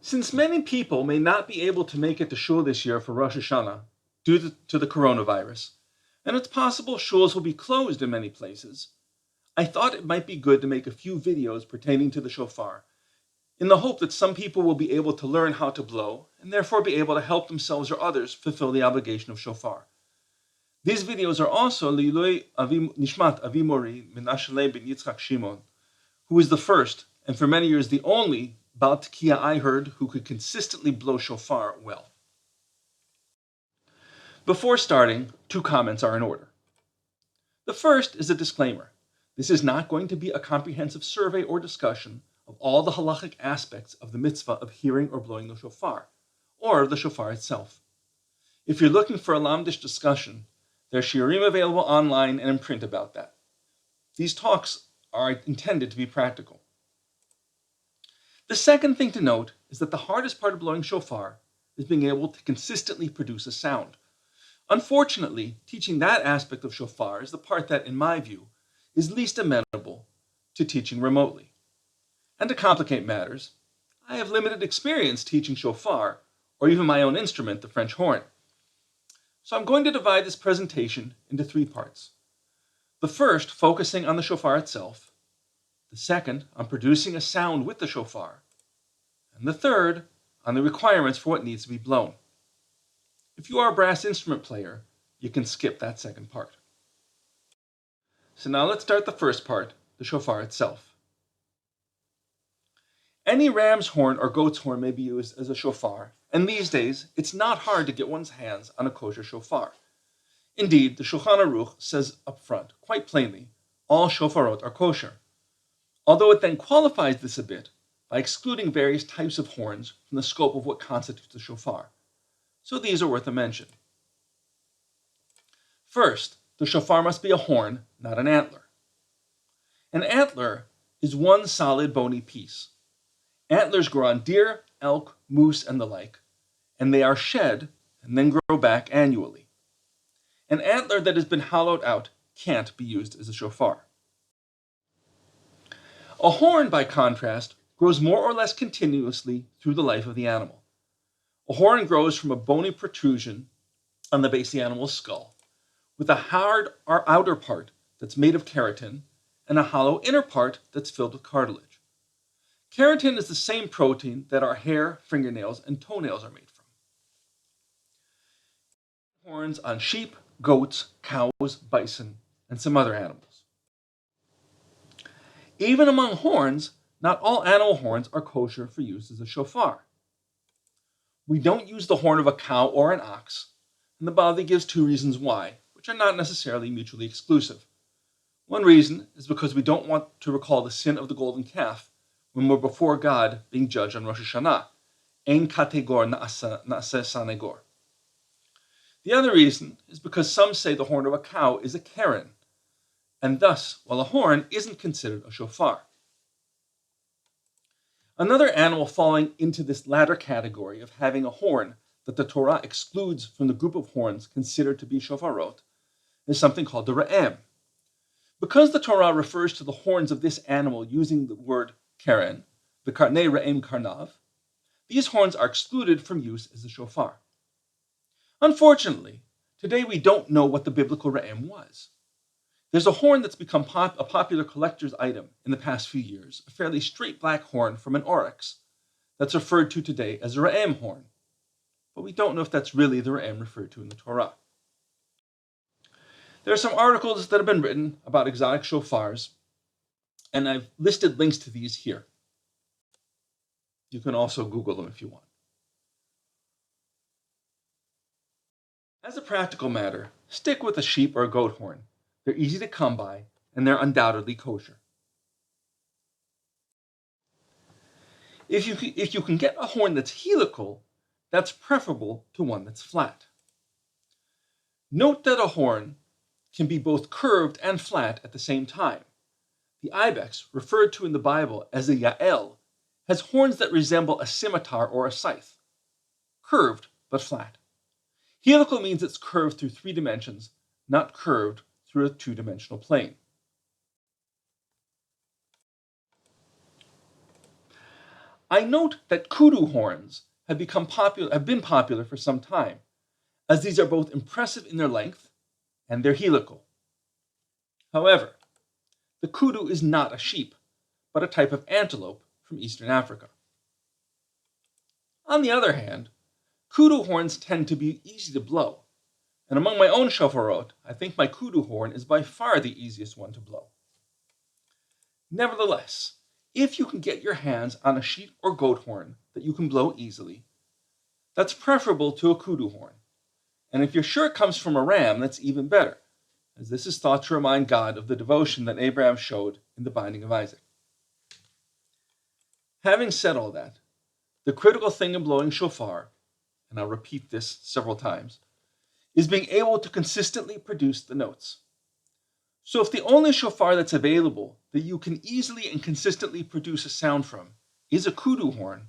Since many people may not be able to make it to shul this year for Rosh Hashanah due to the coronavirus, and it's possible shuls will be closed in many places, I thought it might be good to make a few videos pertaining to the shofar, in the hope that some people will be able to learn how to blow, and therefore be able to help themselves or others fulfill the obligation of shofar. These videos are also Lilui Nishmat Avi Mori Menashe ben Yitzchak Shimon, who is the first, and for many years the only, Baal Tekiah I heard who could consistently blow shofar well. Before starting, 2 comments are in order. The first is a disclaimer. This is not going to be a comprehensive survey or discussion of all the halachic aspects of the mitzvah of hearing or blowing the shofar, or the shofar itself. If you're looking for a lamdish discussion, there are shiurim available online and in print about that. These talks are intended to be practical. The second thing to note is that the hardest part of blowing shofar is being able to consistently produce a sound. Unfortunately, teaching that aspect of shofar is the part that, in my view, is least amenable to teaching remotely. And to complicate matters, I have limited experience teaching shofar, or even my own instrument, the French horn. So I'm going to divide this presentation into 3 parts. The first focusing on the shofar itself, the second on producing a sound with the shofar, and the third on the requirements for what needs to be blown. If you are a brass instrument player, you can skip that second part. So now let's start the first part, the shofar itself. Any ram's horn or goat's horn may be used as a shofar, and these days it's not hard to get one's hands on a kosher shofar. Indeed, the Shulchan Aruch says up front, quite plainly, all shofarot are kosher, although it then qualifies this a bit by excluding various types of horns from the scope of what constitutes a shofar. So these are worth a mention. First, the shofar must be a horn, not an antler. An antler is one solid bony piece. Antlers grow on deer, elk, moose, and the like, and they are shed and then grow back annually. An antler that has been hollowed out can't be used as a shofar. A horn, by contrast, grows more or less continuously through the life of the animal. A horn grows from a bony protrusion on the base of the animal's skull, with a hard outer part that's made of keratin and a hollow inner part that's filled with cartilage. Keratin is the same protein that our hair, fingernails, and toenails are made from. Horns on sheep, goats, cows, bison, and some other animals. Even among horns, not all animal horns are kosher for use as a shofar. We don't use the horn of a cow or an ox, and the Bali gives 2 reasons why, which are not necessarily mutually exclusive. One reason is because we don't want to recall the sin of the golden calf when we're before God being judged on Rosh Hashanah. Ein kategor na'aseh sanegor. The other reason is because some say the horn of a cow is a keren, and thus, while a horn isn't considered a shofar. Another animal falling into this latter category of having a horn that the Torah excludes from the group of horns considered to be shofarot is something called the re'em. Because the Torah refers to the horns of this animal using the word keren, the karnei re'em karnav, these horns are excluded from use as a shofar. Unfortunately, today we don't know what the biblical re'em was. There's a horn that's become a popular collector's item in the past few years, a fairly straight black horn from an oryx that's referred to today as a re'em horn. But we don't know if that's really the re'em referred to in the Torah. There are some articles that have been written about exotic shofars, and I've listed links to these here. You can also Google them if you want. As a practical matter, stick with a sheep or a goat horn. They're easy to come by, and they're undoubtedly kosher. If you can get a horn that's helical, that's preferable to one that's flat. Note that a horn can be both curved and flat at the same time. The ibex, referred to in the Bible as a yael, has horns that resemble a scimitar or a scythe, curved but flat. Helical means it's curved through 3 dimensions, not curved through a 2-dimensional plane. I note that kudu horns have been popular for some time, as these are both impressive in their length and they're helical. However, the kudu is not a sheep, but a type of antelope from eastern Africa. On the other hand, kudu horns tend to be easy to blow, and among my own shofarot, I think my kudu horn is by far the easiest one to blow. Nevertheless, if you can get your hands on a sheep or goat horn that you can blow easily, that's preferable to a kudu horn. And if you're sure it comes from a ram, that's even better, as this is thought to remind God of the devotion that Abraham showed in the binding of Isaac. Having said all that, the critical thing in blowing shofar, and I'll repeat this several times, is being able to consistently produce the notes. So if the only shofar that's available that you can easily and consistently produce a sound from is a kudu horn,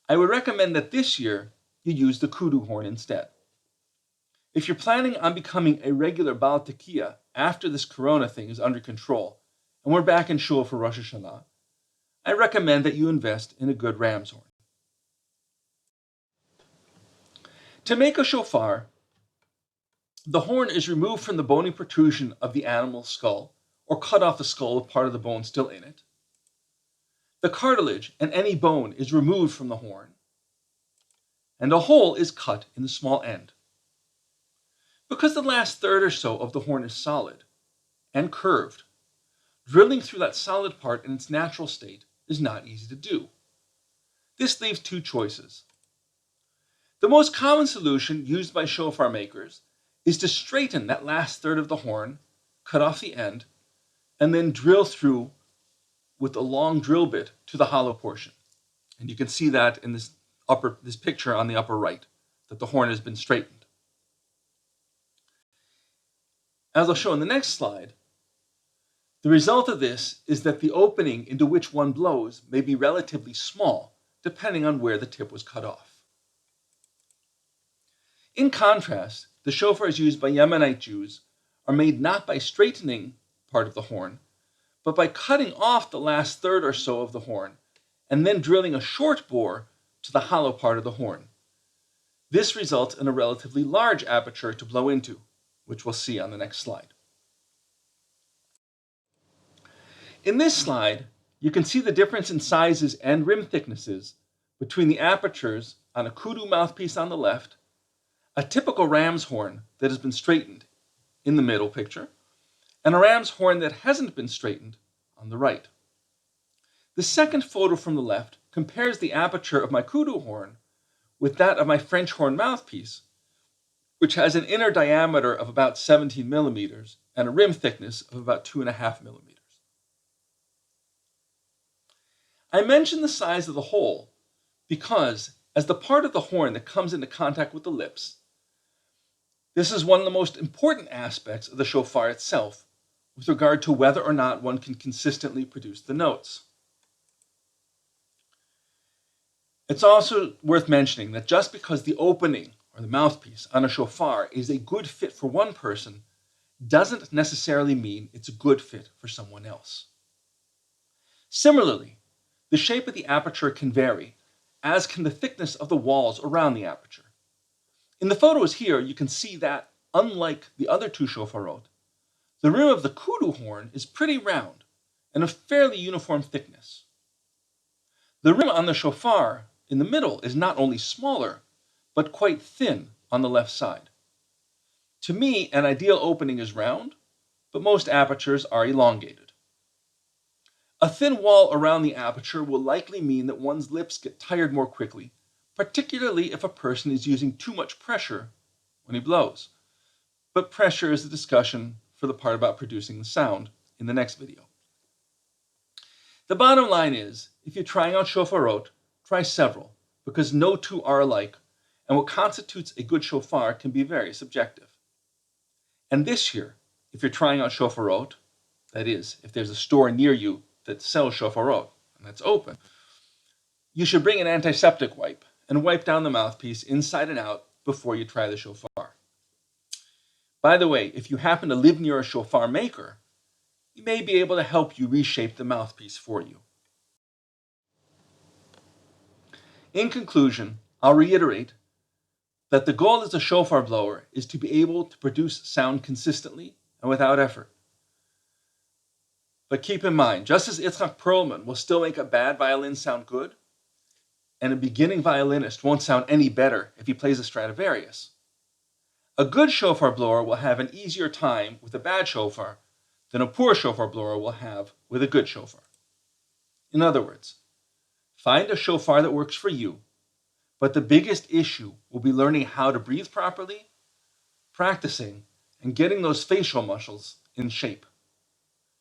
I would recommend that this year you use the kudu horn instead. If you're planning on becoming a regular Baal Tekiah after this corona thing is under control and we're back in shul for Rosh Hashanah, I recommend that you invest in a good ram's horn. To make a shofar, the horn is removed from the bony protrusion of the animal's skull, or cut off the skull with part of the bone still in it. The cartilage and any bone is removed from the horn, and a hole is cut in the small end. Because the last third or so of the horn is solid and curved, drilling through that solid part in its natural state is not easy to do. This leaves two choices. The most common solution used by shofar makers is to straighten that last third of the horn, cut off the end, and then drill through with a long drill bit to the hollow portion. And you can see that in this picture on the upper right, that the horn has been straightened. As I'll show in the next slide, the result of this is that the opening into which one blows may be relatively small, depending on where the tip was cut off. In contrast, the shofars used by Yemenite Jews are made not by straightening part of the horn, but by cutting off the last third or so of the horn, and then drilling a short bore to the hollow part of the horn. This results in a relatively large aperture to blow into, which we'll see on the next slide. In this slide, you can see the difference in sizes and rim thicknesses between the apertures on a kudu mouthpiece on the left, a typical ram's horn that has been straightened in the middle picture, and a ram's horn that hasn't been straightened on the right. The second photo from the left compares the aperture of my kudu horn with that of my French horn mouthpiece, which has an inner diameter of about 17 millimeters and a rim thickness of about 2.5 millimeters. I mention the size of the hole because, as the part of the horn that comes into contact with the lips, this is one of the most important aspects of the shofar itself with regard to whether or not one can consistently produce the notes. It's also worth mentioning that just because the opening or the mouthpiece on a shofar is a good fit for one person doesn't necessarily mean it's a good fit for someone else. Similarly, the shape of the aperture can vary, as can the thickness of the walls around the aperture. In the photos here, you can see that, unlike the other two shofarot, the rim of the kudu horn is pretty round and of fairly uniform thickness. The rim on the shofar in the middle is not only smaller, but quite thin on the left side. To me, an ideal opening is round, but most apertures are elongated. A thin wall around the aperture will likely mean that one's lips get tired more quickly, particularly if a person is using too much pressure when he blows. But pressure is a discussion for the part about producing the sound in the next video. The bottom line is, if you're trying out shofarot, try several, because no two are alike, and what constitutes a good shofar can be very subjective. And this year, if you're trying out shofarot, that is, if there's a store near you that sells shofarot, and that's open, you should bring an antiseptic wipe and wipe down the mouthpiece inside and out before you try the shofar. By the way, if you happen to live near a shofar maker, he may be able to help you reshape the mouthpiece for you. In conclusion, I'll reiterate that the goal as a shofar blower is to be able to produce sound consistently and without effort. But keep in mind, just as Itzhak Perlman will still make a bad violin sound good, and a beginning violinist won't sound any better if he plays a Stradivarius, a good shofar blower will have an easier time with a bad shofar than a poor shofar blower will have with a good shofar. In other words, find a shofar that works for you, but the biggest issue will be learning how to breathe properly, practicing, and getting those facial muscles in shape.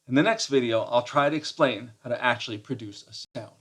In the next video, I'll try to explain how to actually produce a sound.